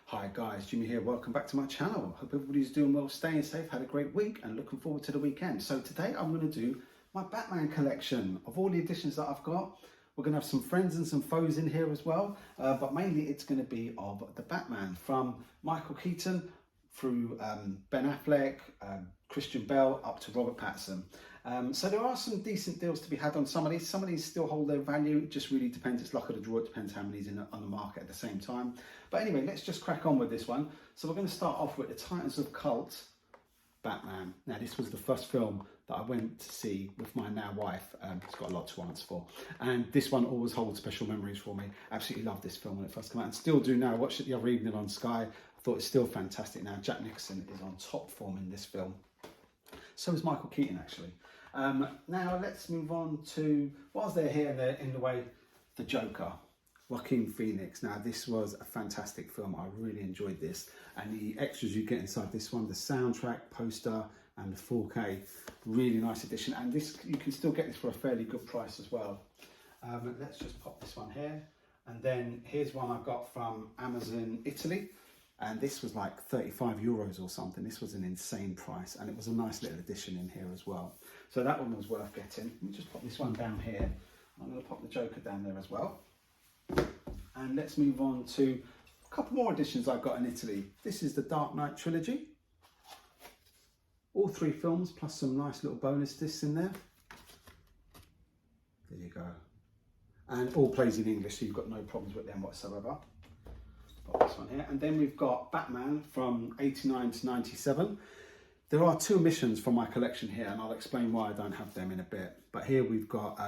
Hi guys, Jimmy here. Welcome back to my channel. Hope everybody's doing well, staying safe, had a great week and looking forward to the weekend. So today I'm going to do my Batman collection of all the editions that I've got. We're going to have some friends and some foes in here as well, but mainly it's going to be of the Batman from Michael Keaton through Ben Affleck, Christian Bale up to Robert Pattinson. So there are some decent deals to be had on some of these. Some of these still hold their value. It just really depends. It's luck of the draw. It depends how many's on the market at the same time. But anyway, let's just crack on with this one. So we're going to start off with the Titans of Cult Batman. Now, this was the first film that I went to see with my now wife. It's got a lot to answer for. And this one always holds special memories for me. Absolutely loved this film when it first came out and still do now. I watched it the other evening on Sky. I thought it's still fantastic now. Jack Nicholson is on top form in this film. So is Michael Keaton, actually. Now let's move on to, whilst they're here in the way, the Joker, Joaquin Phoenix. Now this was a fantastic film. I really enjoyed this, and the extras you get inside this one, the soundtrack, poster, and the 4K, really nice edition. And this, you can still get this for a fairly good price as well. Let's just pop this one here, and then here's one I got from Amazon Italy. And this was like 35 euros or something. This was an insane price, and it was a nice little edition in here as well. So that one was worth getting. Let me just pop this one down here. I'm going to pop the Joker down there as well. And let's move on to a couple more editions I've got in Italy. This is the Dark Knight trilogy. All three films, plus some nice little bonus discs in there. There you go. And all plays in English, so you've got no problems with them whatsoever. Pop this one here, and then we've got Batman from 89 to 97. There are two missions from my collection here, and I'll explain why I don't have them in a bit. But here we've got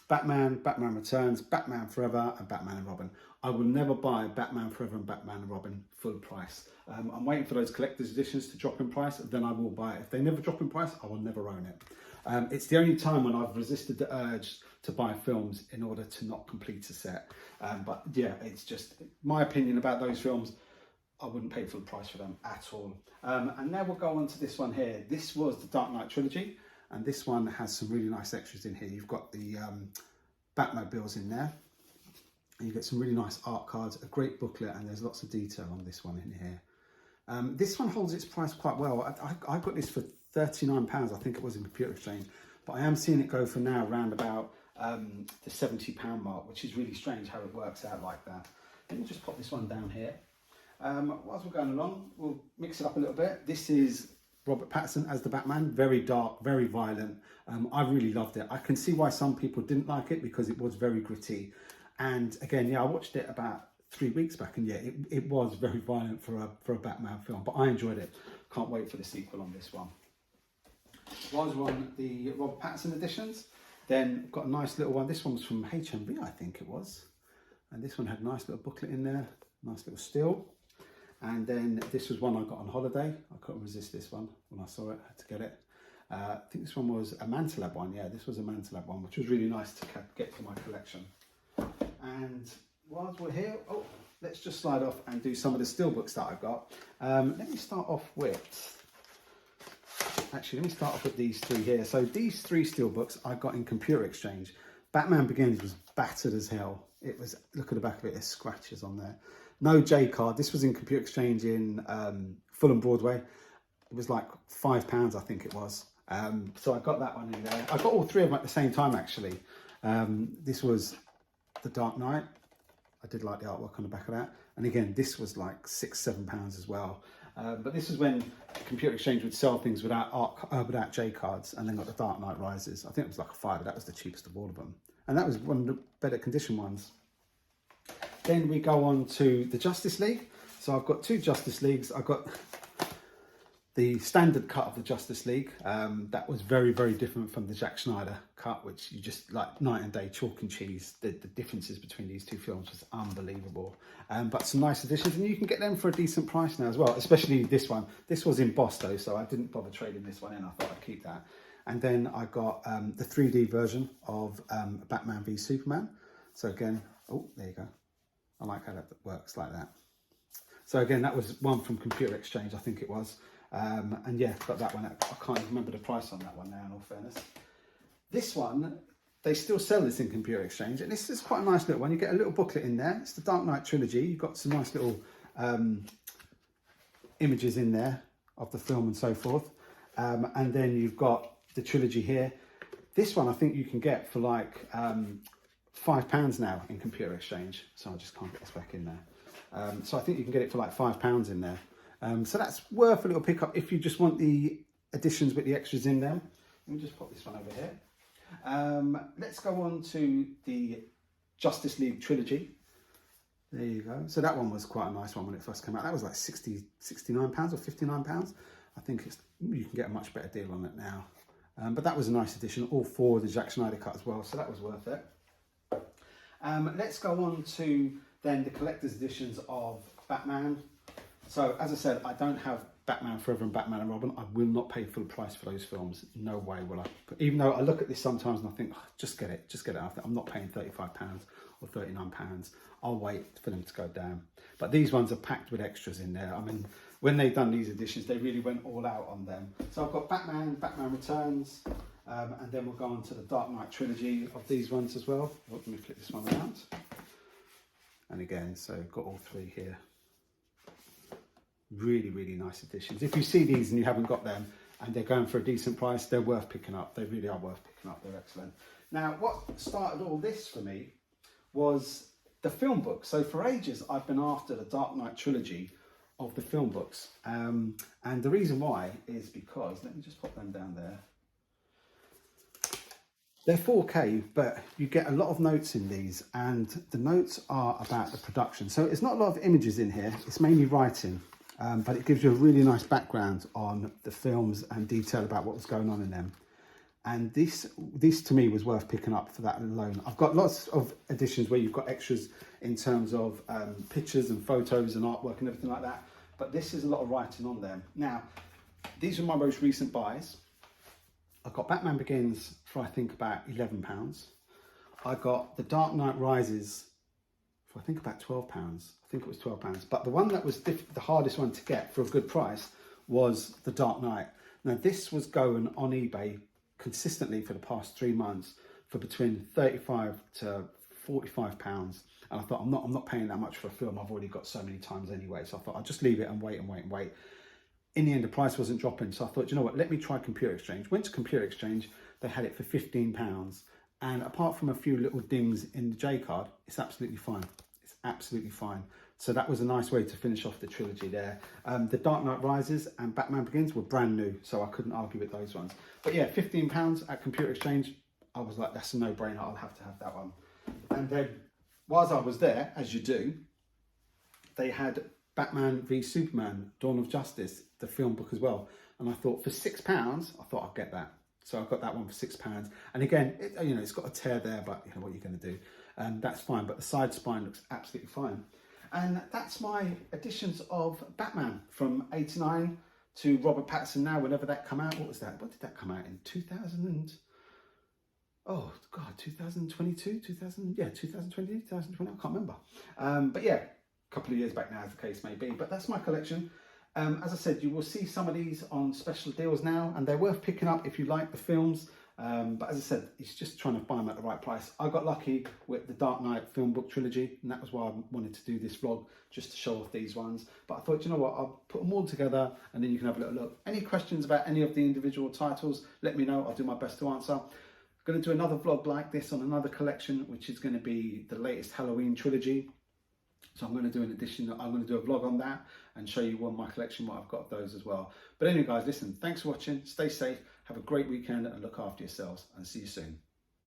Batman, Batman Returns, Batman Forever, and Batman and Robin. I will never buy Batman Forever and Batman and Robin full price. I'm waiting for those collector's editions to drop in price, then I will buy it. If they never drop in price, I will never own it. It's the only time when I've resisted the urge to buy films in order to not complete a set. But yeah, it's just my opinion about those films. I wouldn't pay full price for them at all. And now we'll go on to this one here. This was the Dark Knight trilogy, and this one has some really nice extras in here. You've got the Batmobiles in there, and you get some really nice art cards, a great booklet, and there's lots of detail on this one in here. This one holds its price quite well. I got this for £39, I think it was in Computer Exchange, but I am seeing it go for now around about the £70 mark, which is really strange how it works out like that. Let me just pop this one down here. Whilst we're going along, we'll mix it up a little bit. This is Robert Pattinson as the Batman, very dark, very violent. I really loved it. I can see why some people didn't like it because it was very gritty. And again, yeah, I watched it about 3 weeks back, and yeah, it was very violent for a Batman film, but I enjoyed it. Can't wait for the sequel on this one. Whilst we're on the Robert Pattinson editions, then got a nice little one. This one was from HMV, I think it was. And this one had a nice little booklet in there, nice little still. And then this was one I got on holiday. I couldn't resist this one when I saw it, I had to get it. I think this one was a Mantelab one. Yeah, this was a Mantelab one, which was really nice to get for my collection. And whilst we're here, let's just slide off and do some of the steelbooks that I've got. Let me start off with, these three here. So these three steelbooks I got in Computer Exchange. Batman Begins was battered as hell. It was, look at the back of it, there's scratches on there. No J card. This was in Computer Exchange in Fulham Broadway. It was like £5, I think it was. So I got that one in there. I got all three of them at the same time, actually. This was the Dark Knight. I did like the artwork on the back of that. And again, this was like £6, £7 as well. But this is when Computer Exchange would sell things without J cards, and then got the Dark Knight Rises. I think it was like a £5. That was the cheapest of all of them. And that was one of the better condition ones. Then we go on to the Justice League. So I've got two Justice Leagues. I've got the standard cut of the Justice League. That was very, very different from the Zack Snyder cut, which you just like night and day, chalk and cheese. The differences between these two films was unbelievable. But some nice additions, and you can get them for a decent price now as well, especially this one. This was embossed though, so I didn't bother trading this one in. I thought I'd keep that. And then I got the 3D version of Batman v Superman. So again, there you go. I like how that works like that. So again, that was one from Computer Exchange, I think it was. And yeah, got that one. I can't even remember the price on that one now, in all fairness. This one, they still sell this in Computer Exchange, and this is quite a nice little one. You get a little booklet in there. It's the Dark Knight trilogy. You've got some nice little images in there of the film and so forth. And then you've got the trilogy here. This one I think you can get for like £5 now in Computer Exchange. So I just can't get this back in there. So I think you can get it for like £5 in there. So that's worth a little pickup if you just want the editions with the extras in them. Let me just pop this one over here. Let's go on to the Justice League trilogy. There you go. So that one was quite a nice one when it first came out. That was like £69 or £59. I think you can get a much better deal on it now. But that was a nice edition, all four of the Zack Snyder cut as well, so that was worth it. Let's go on to then the collector's editions of Batman. So as I said, I don't have Batman Forever and Batman and Robin. I will not pay full price for those films. No way will I. But even though I look at this sometimes and I think, oh, just get it. I'm not paying £35 or £39. I'll wait for them to go down. But these ones are packed with extras in there. I mean, when they've done these editions, they really went all out on them. So I've got Batman, Batman Returns, and then we'll go on to the Dark Knight trilogy of these ones as well. Let me flip this one around. And again, so got all three here. Really, really nice editions. If you see these and you haven't got them and they're going for a decent price, they're worth picking up. They really are worth picking up. They're excellent. Now, what started all this for me was the film book. So for ages, I've been after the Dark Knight trilogy of the film books. And the reason why is because, let me just pop them down there. They're 4K, but you get a lot of notes in these, and the notes are about the production. So it's not a lot of images in here, it's mainly writing, but it gives you a really nice background on the films and detail about what was going on in them. And this to me was worth picking up for that alone. I've got lots of editions where you've got extras in terms of pictures and photos and artwork and everything like that, but this is a lot of writing on them. Now, these are my most recent buys. I got Batman Begins for I think about £11. I got The Dark Knight Rises for I think about £12. I think it was £12. But the one that was the hardest one to get for a good price was The Dark Knight. Now this was going on eBay consistently for the past 3 months for between £35 to £45. And I thought, I'm not paying that much for a film I've already got so many times anyway. So I thought I'd just leave it and wait. In the end, the price wasn't dropping. So I thought, you know what, let me try Computer Exchange. Went to Computer Exchange, they had it for £15. And apart from a few little dings in the J card, it's absolutely fine. It's absolutely fine. So that was a nice way to finish off the trilogy there. The Dark Knight Rises and Batman Begins were brand new, so I couldn't argue with those ones. But yeah, £15 at Computer Exchange, I was like, that's a no-brainer, I'll have to have that one. And then, whilst I was there, as you do, they had Batman v Superman, Dawn of Justice, the film book as well. And I thought for £6, I thought I'd get that. So I got that one for £6. And again, it's got a tear there, but you know what you're going to do. That's fine, but the side spine looks absolutely fine. And that's my editions of Batman from 89 to Robert Pattinson now, whenever that come out. What was that? What did that come out in? 2022, 2020, I can't remember. But yeah, a couple of years back now, as the case may be. But that's my collection. As I said, you will see some of these on special deals now, and they're worth picking up if you like the films. But as I said, it's just trying to buy them at the right price. I got lucky with the Dark Knight film book trilogy, and that was why I wanted to do this vlog, just to show off these ones. But I thought, you know what, I'll put them all together and then you can have a little look. Any questions about any of the individual titles, let me know. I'll do my best to answer. I'm going to do another vlog like this on another collection, which is going to be the latest Halloween trilogy. So I'm going to do an edition, I'm going to do a vlog on that and show you my collection, what I've got of those as well. But anyway guys, listen, thanks for watching, stay safe, have a great weekend and look after yourselves, and see you soon.